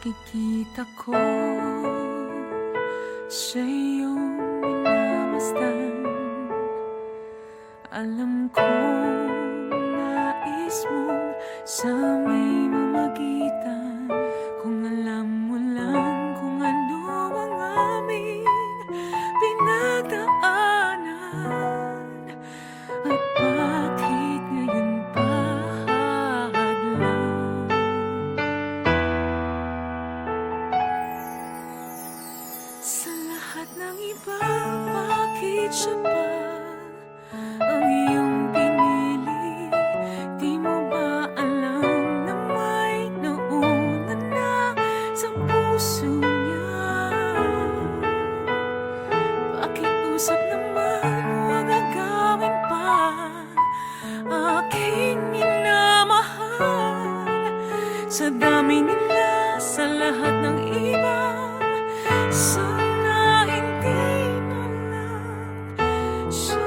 nakikita ko sa iyong minamasdan. Alam kong nais mong sa may mamagitan. Kung alam mo lang kung ano ang aming pinagdaanan, at bakit ngayon pa hadlang. Sa lahat ng iba, bakit siya pa ang iyong pinili? Di mo ba alam na may nauna na sa puso niya? Pakiusap naman, huwag agawin pa aking minamahal. Sa dami nila, sa lahat ng iba, sana hindi na lang siya.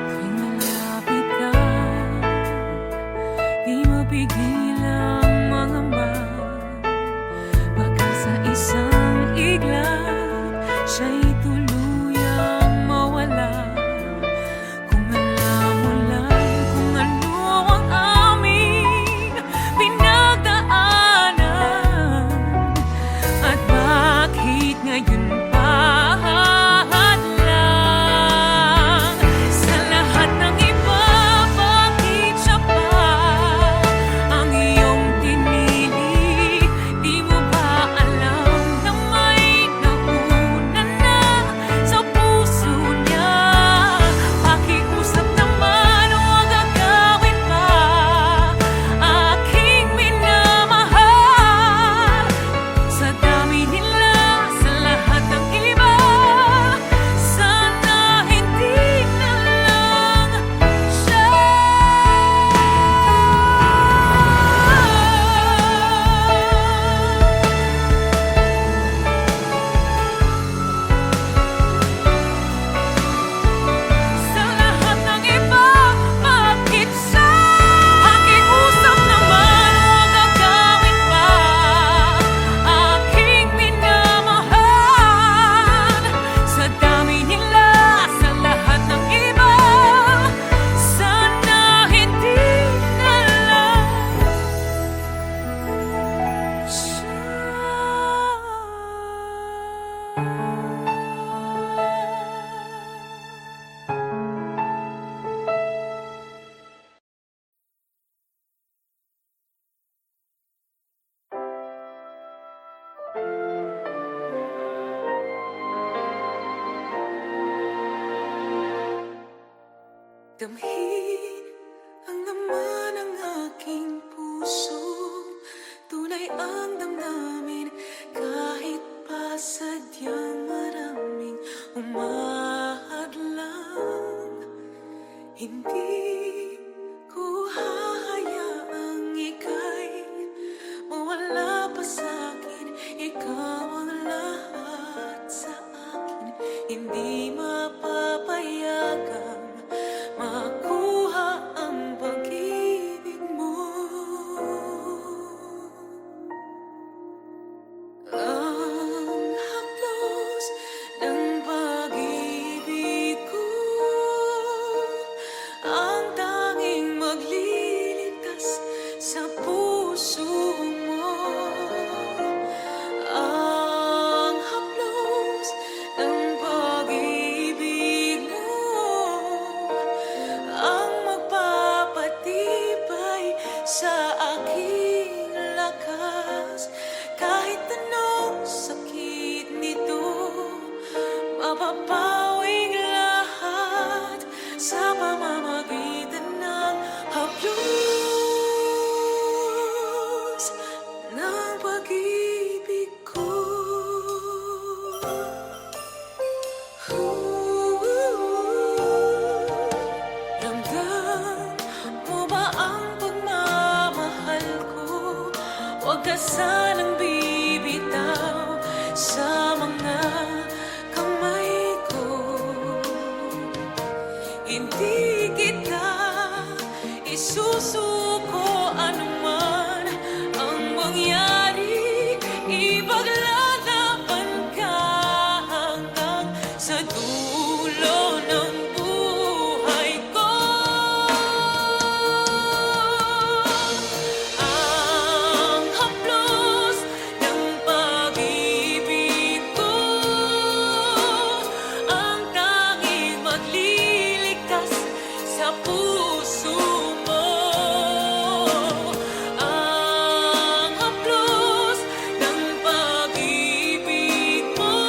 Tuwing malapit ka, di mapigil ang mangamba. Baka sa isang iglap, siya'y tuluyang mawala. Kung alam mo lang kung ano ang aming pinagdaanan, at bakit ngayon pa hadlang. Sa lahat ng iba, bakit siya pa ang iyong pinili? Di mo ba alam na may nauna na sa puso niya? Pakiusap naman, huwag agawin pa aking minamahal. Sa dami nila, sa lahat ng iba, sana hindi na lang siya. Sa lahat ng iba, bakit siya? Pakiusap naman, huwag agawin pa aking minamahal. Sa dami nila, sa lahat ng iba, sana hindi na lang siya. Damhin ang laman ng aking puso, tunay ang damdamin, kahit pa sadyang maraming umahadlang. Hindi ko hahayaang ika'y mawala pa sa'kin. Ikaw ang lahat sa akin, hindi mapapayagang makuha ang pag-ibig mo. Ang haplos ng pag-ibig ko, ang tanging magliligtas sa puso mo. Ang haplos ng pag-ibig mo, ang magpapatibay sa aking lakas. Kahit anong sakit nito, mapapawing lahat sa pamamagitan ng haplos ng pag-ibig ko. Ramdam mo ba ang pagmamahal ko? Huwag ka sanang sa mga kamay ko. Hindi kita isusuko anuman ang mangyari. Ipaglalaban ka hanggang sa dulo ng buhay ko. Ang haplos ng pag-ibig ko ang tanging magliligtas sa puso mo. Ang haplos ng pag-ibig mo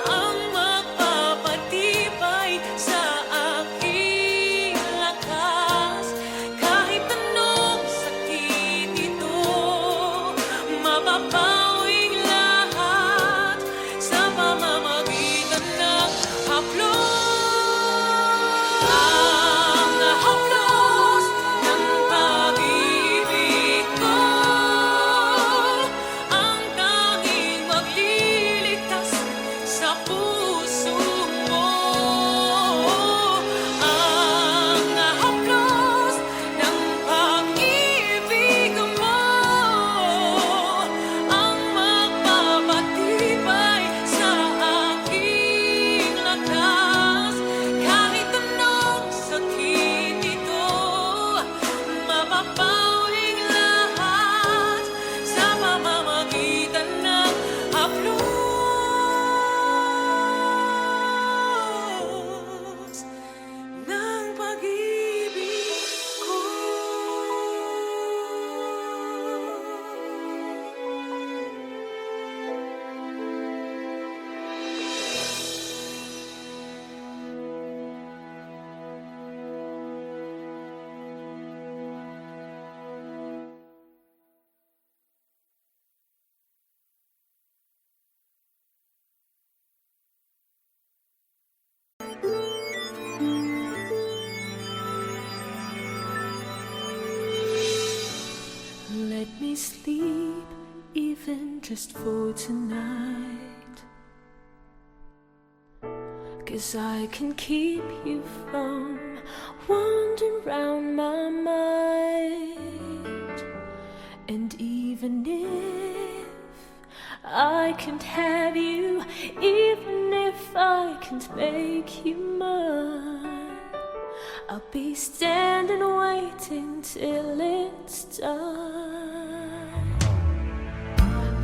ang magpapatibay sa aking lakas. Kahit anong sakit ito, mapapawing lahat sa pamamagitan ng haplos. Ang haplos ng pag-ibig ko ang tanging magliligtas sa puso mo. Ang haplos ng pag-ibig mo ang magpapatibay sa aking lakas. Kahit anong sakit ito, mapapawing lahat sa pamamagitan ng haplos ng pag-ibig ko. Let me sleep, even just for tonight, 'cause I can keep you from wandering round my mind. And even if I can't have you, even if I can't make you mine, I'll be standing waiting till it's done.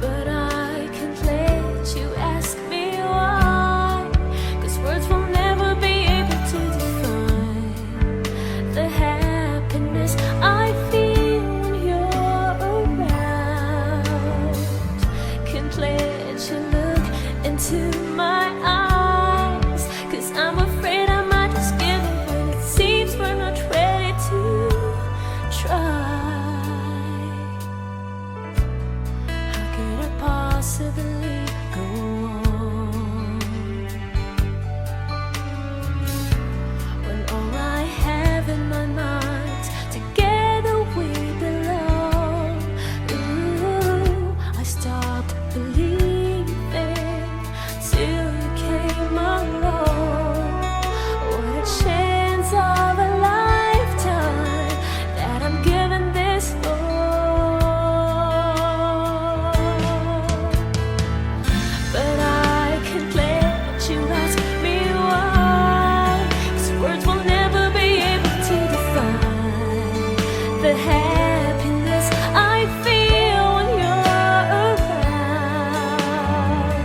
But I can't let you ask me why, 'cause words will never be able to define the happiness I feel when you're around. Can't let you look into my eyes, 'cause I'm afraid I might just give in when it seems we're not ready to try. How could I possibly go on when all I have in my mind, together we belong? Ooh, I stopped believing till you came along. What a chance of a lifetime that I'm giving this for. But I can't let you ask me why, 'cause words will never be able to define the happiness I feel when you're around.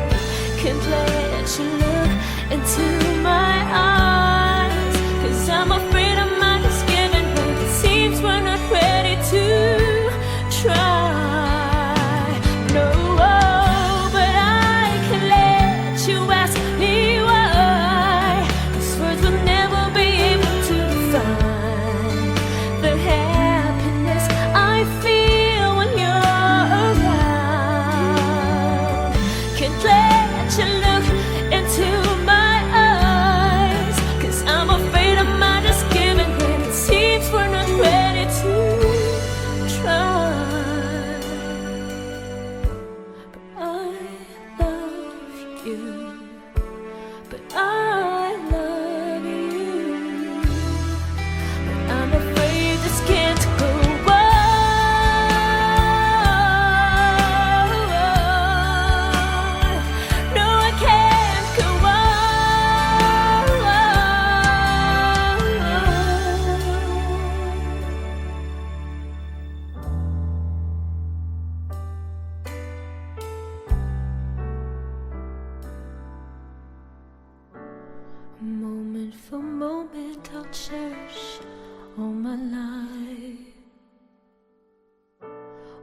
Can't let you look into my eyes, 'cause I'm afraid I might just give in when it seems we're not ready to try. No, but I can let you ask me why, 'cause words will never be able to define the happiness I feel when you're around. Can't let you look into my eyes, 'cause I'm afraid I might just give in when it seems we're not ready to try. But I life.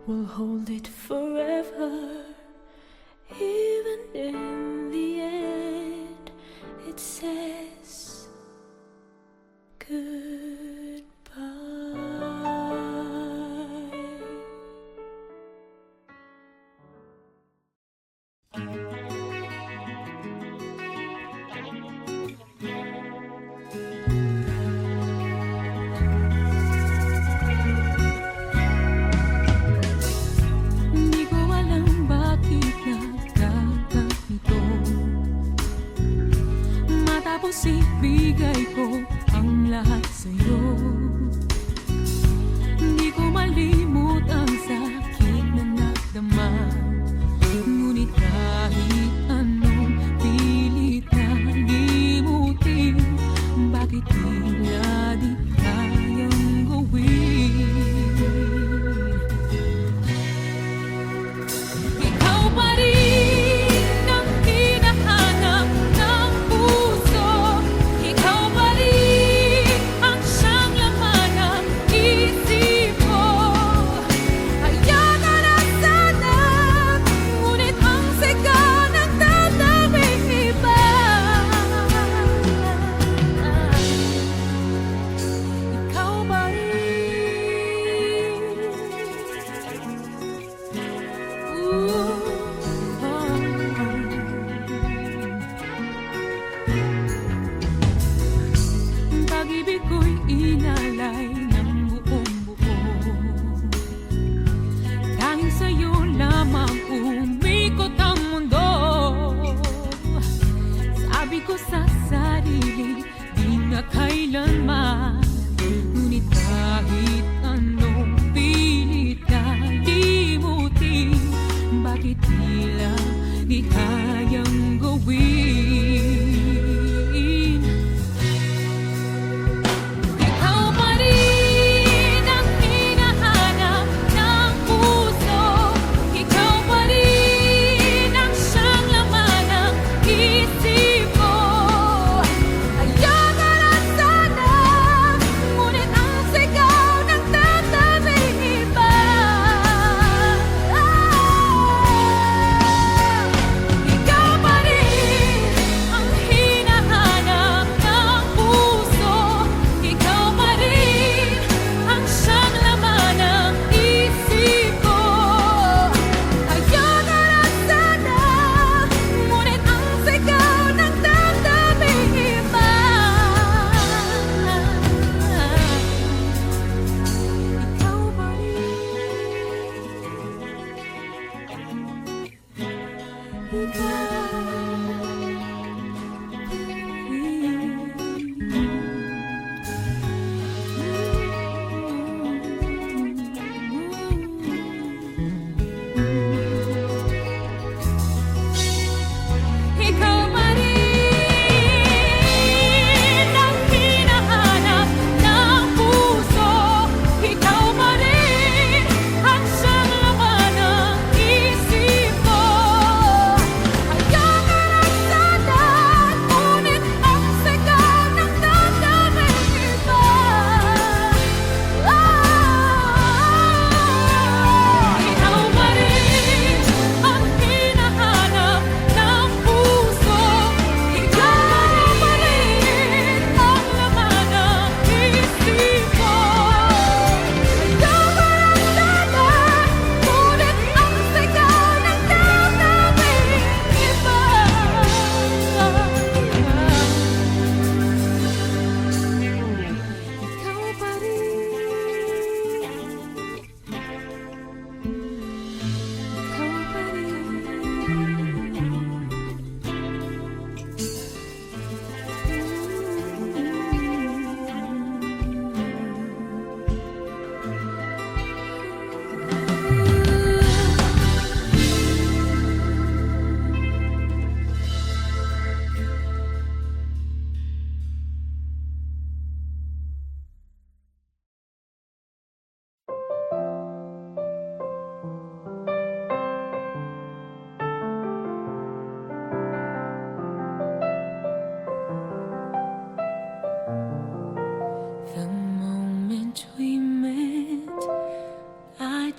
We'll hold it forever, even in the end it says goodbye. Hindi ko alam bakit nagkakapito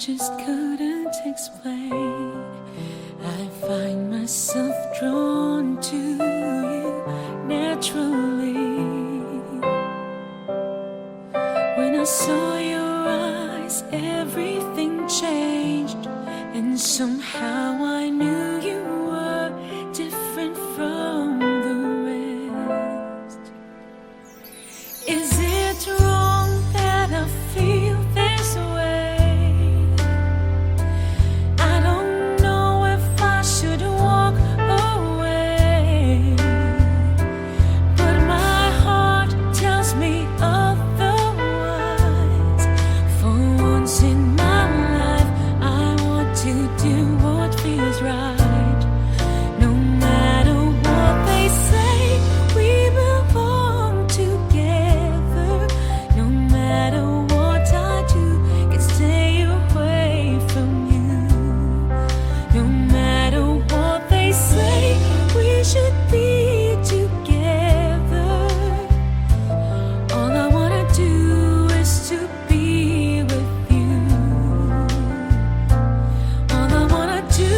just couldn't explain. I find myself drawn to you naturally. When I saw your eyes, everything changed, and somehow I knew you were different from the rest. Is it wrong that I feel this way? I don't know if I should walk away, but my heart tells me otherwise. For once in my life, I want to do what feels right. No matter what they say, we belong together. No matter what I do, can stay away from you. No matter what they say, we should be together. All I wanna do is to be with you. All I wanna do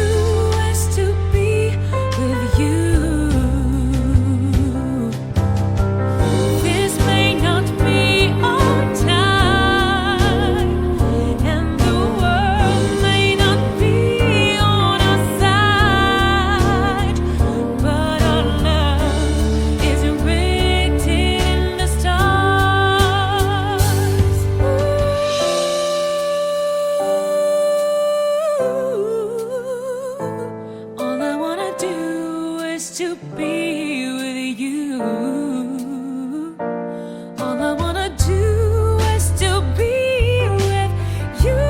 is to be with you. This may not be our time, and the world may not be on our side, but our love is written in the stars. All I wanna do is to be with you. All I wanna do is to be with you.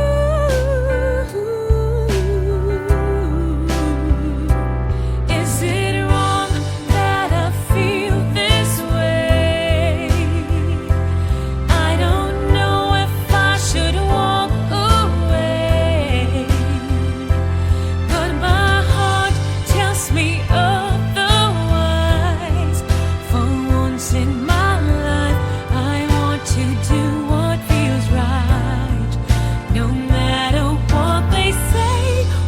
Is it wrong that I feel this way? I don't know if I should walk away, but my heart tells me otherwise. For once in my life, I want to do what feels right. No matter what they say,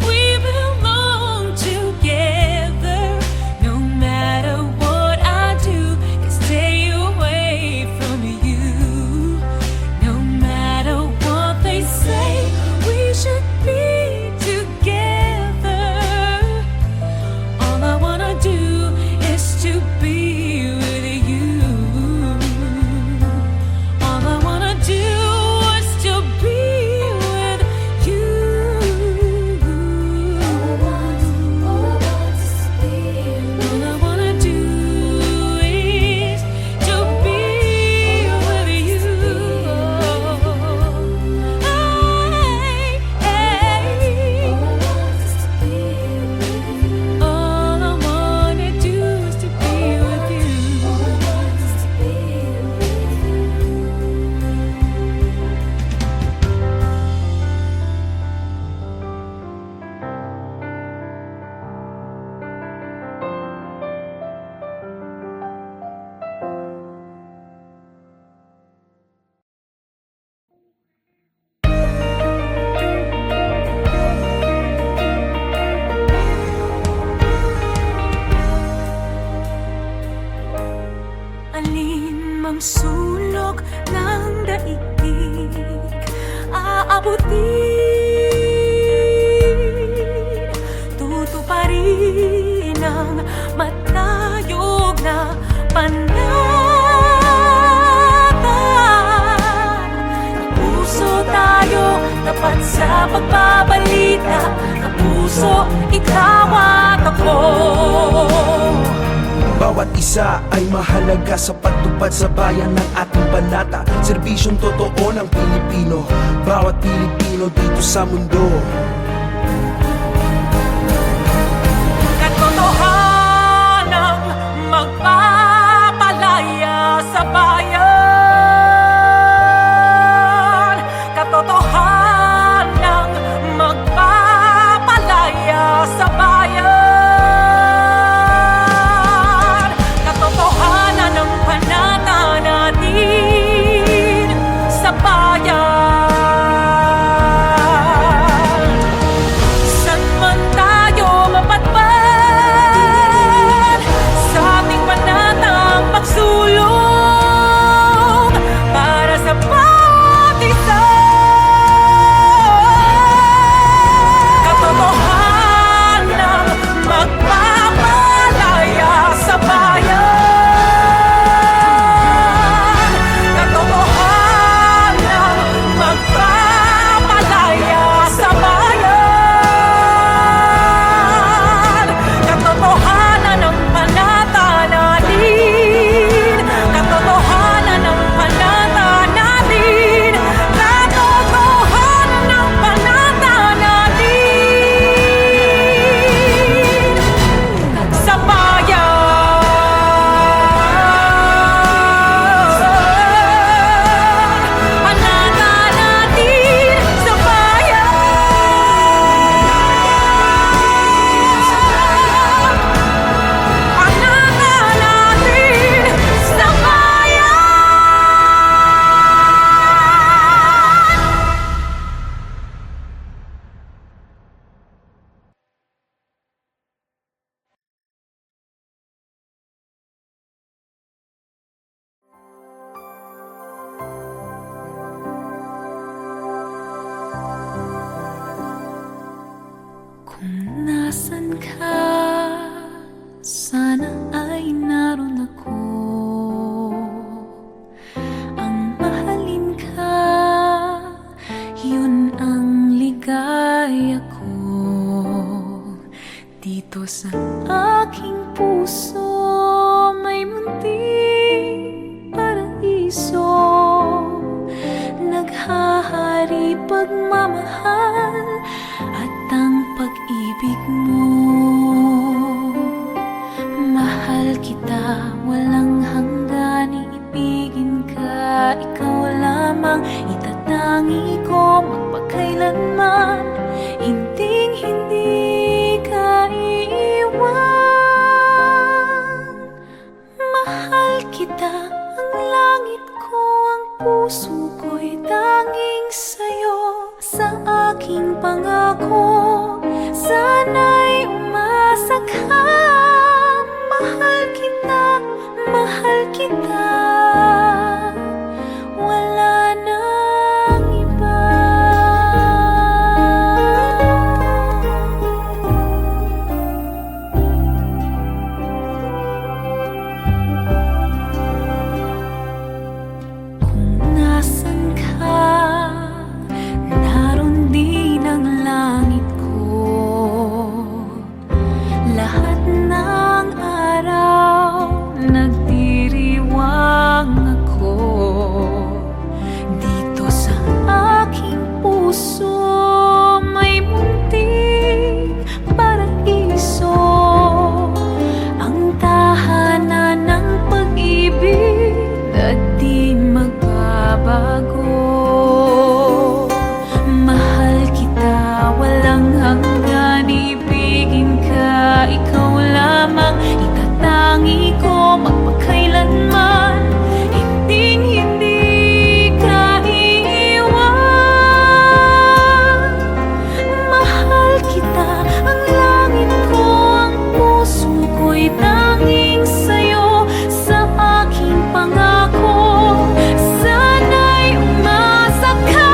we belong together. No matter what I do, can stay away from you. No matter what they say, we should be together. All I wanna do is to be with you. All I wanna do is to be with you. All I wanna do is to be with you. All I wanna do is to be with you. Alin mang sulok ng daigdig, aabutin. Tutuparin ang matayog na panatan. Kapuso tayo, tapat sa pagbabalita. Kapuso, ikaw at ako. Bawat isa ay mahalaga sa pagtupad sa bayan ng ating banata. Serbisyong totoo ng Pilipino, bawat Pilipino dito sa mundo. Katotohanang magpapalaya sa bayan. Katotohanang magpapalaya sa bayan. Katotohanan ng panata natin sa bayan. sa aking puso may munting paraiso. Naghahari pagmamahal at ang pag-ibig mo. Mahal kita, walang hanggan, iibigin ka, ikaw lamang itatangi ko magpakailanman. Hinding-hindi ka iiwan. Mahal kita, ang langit ko, ang puso ko'y tanging sa'yo. Sa aking pangako, sana'y umasa ka. Mahal kita, mahal kita, wala nang iba. Kung nasan ka, naroon din ang langit ko. Lahat ng araw nagdiriwang ako. Dito sa aking puso may munting paraiso. Ang tahanan ng pag-ibig at di magbabago. Mahal kita, walang hanggan, ibigin ka, ikaw lamang itatangi ko magpakailanman. Hinding-hindi ka iiwan. Mahal kita, ang langit ko, ang puso ko'y tanging sa'yo. Sa aking pangako, sana'y umasa ka.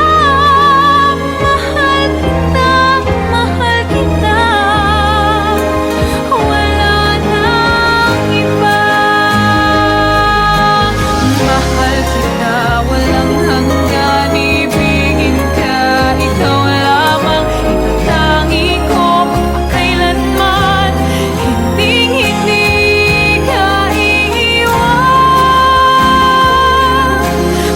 Mahal kita, mahal kita, wala nang iba. Mahal kita, walang hanggan, ibigin ka, ikaw lamang itatangi ko magpakailanman. Hinding-hindi ka iiwan.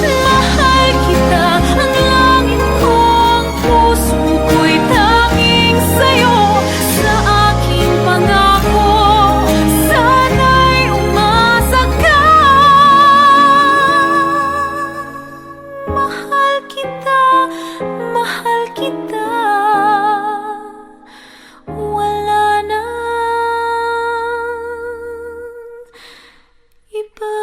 Mahal kita, ang langit ko, ang puso ko'y tanging sa'yo. Sa aking pangako, sana'y umasa ka. Mahal kita, mahal kita, wala nang iba.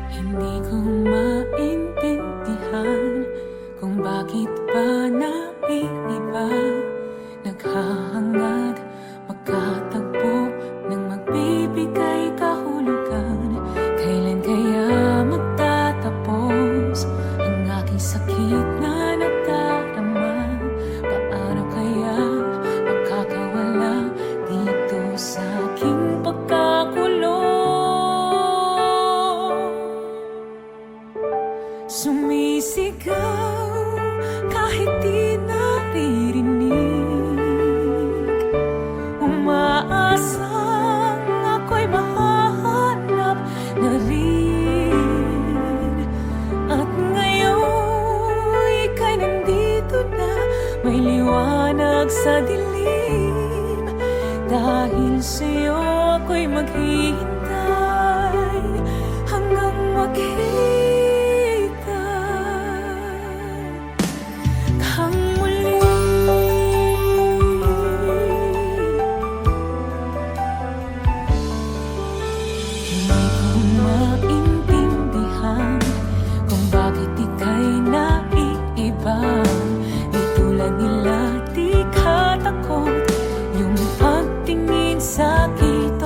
Hindi ko maintindihan kung bakit ba naiiba. Naghahangad, magkatagpo ng magbibigay kahulugan. Kailan kaya magtatapos ang aking sakit na nadarama? Paano kaya makakawala dito sa aking pagkakulong? Sumisigaw kahit di naririnig, umaasang ako'y mahahanap na rin. At ngayon ika'y nandito na, may liwanag sa dilim. Dahil sa'yo ako'y maghihintay hanggang maghihintay kang muli. Hindi ko maintindihan kung bakit ika'y naiiba. Di tulad nila, di ka takot yung pagtingin sa'kin.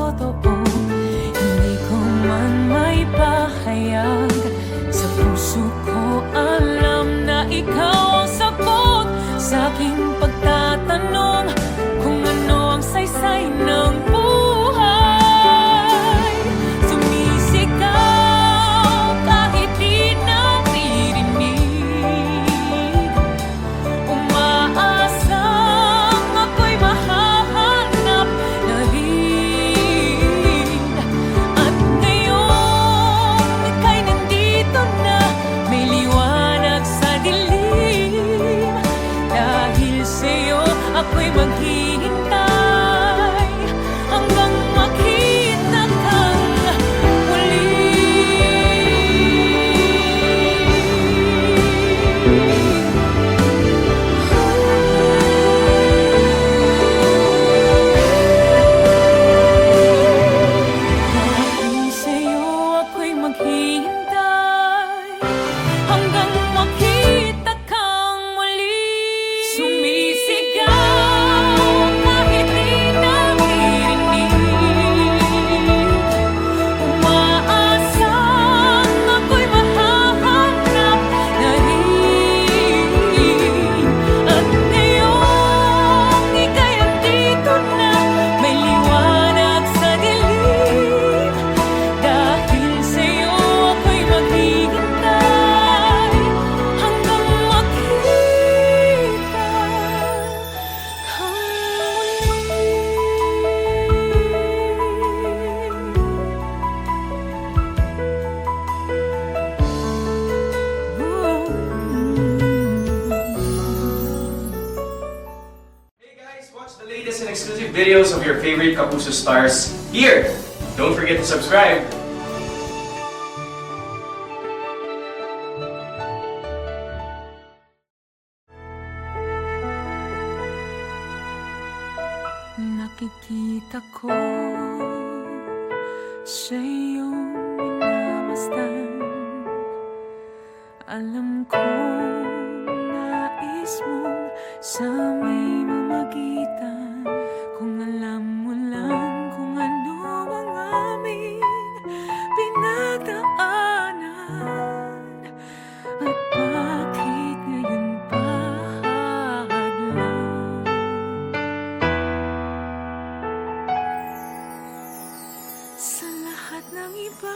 ako'y maghihintay hanggang makita kang muli. Dahil sa'yo ako'y maghihintay hanggang makita kang muli. Sumisigaw kahit di naririnig, umaasang ako'y mahahanap na rin. At ngayong ika'y andito na, may liwanag sa dilim. Dahil sa'yo ako'y maghihintay hanggang makita kang Hey guys, watch the latest and exclusive videos of your favorite Kapuso stars here. Don't forget to subscribe. nakikita ko sa iyong minamasdan. Alam kong nais mong sa may mamagitan. Kung alam mo lang kung ano ang aming pinagdaanan, at bakit ngayon pa hadlang. Sa lahat ng iba,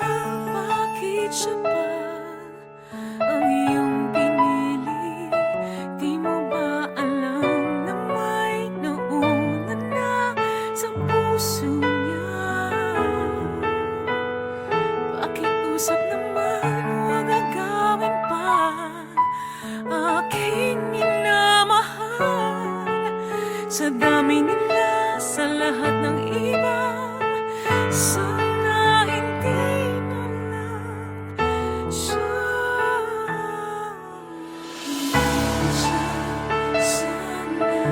bakit siya pa ang iyong pinili? Di mo ba alam na may nauna na sa puso niya? Pakiusap naman, huwag agawin pa aking minamahal. Sa dami nila, sa lahat ng iba, sana hindi na lang siya. Sana hindi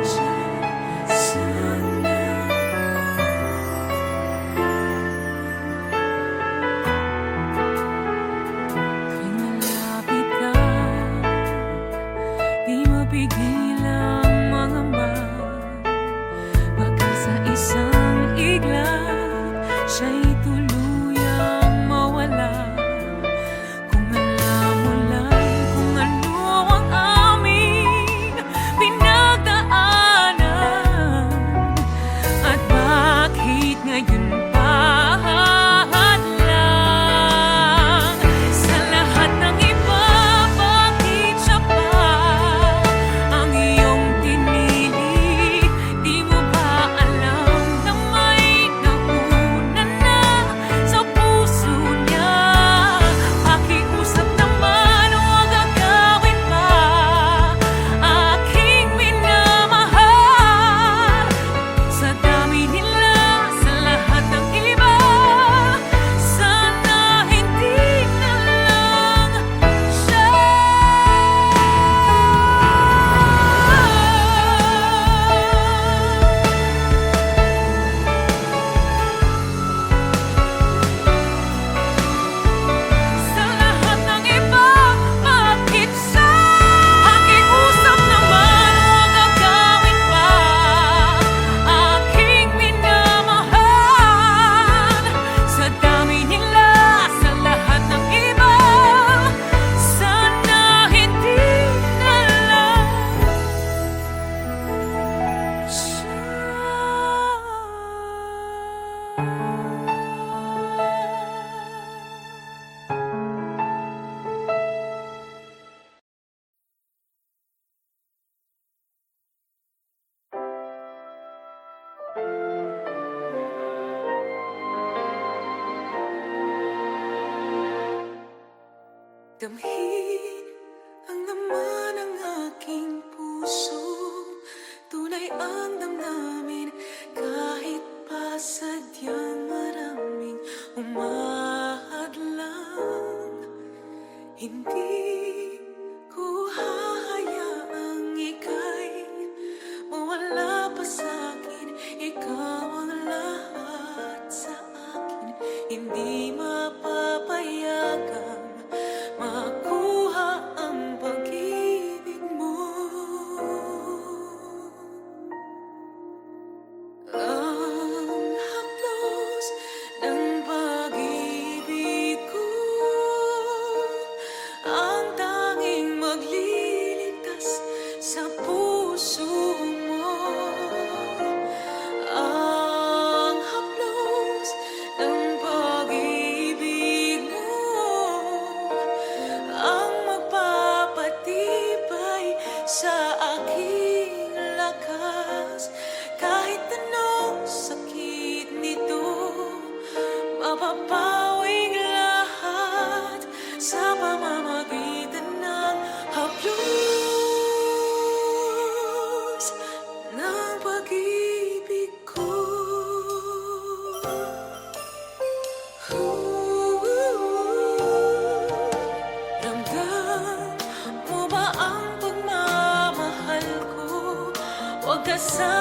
siya. Sana tuwing malapit ka, di mapigil ang mangamba. Baka sa isang iglap, siya'y tuluyang mawala. Kung alam mo lang kung ano ang aming pinagdaanan, at bakit ngayon pa hadlang. Sa lahat ng iba, bakit siya pa ang iyong pinili? Di mo ba alam na may nauna na sa puso niya? Pakiusap naman, huwag agawin pa aking minamahal. Sa dami nila, sa lahat ng iba, sana hindi na lang siya. Sa lahat ng iba, bakit siya? Pakiusap naman, huwag agawin pa aking minamahal. Sa dami nila, sa lahat ng iba, sana hindi na lang siya. Damhin ang laman ng aking puso. pag-ibig ko. Ramdam mo ba ang pagmamahal ko? Huwag ka sa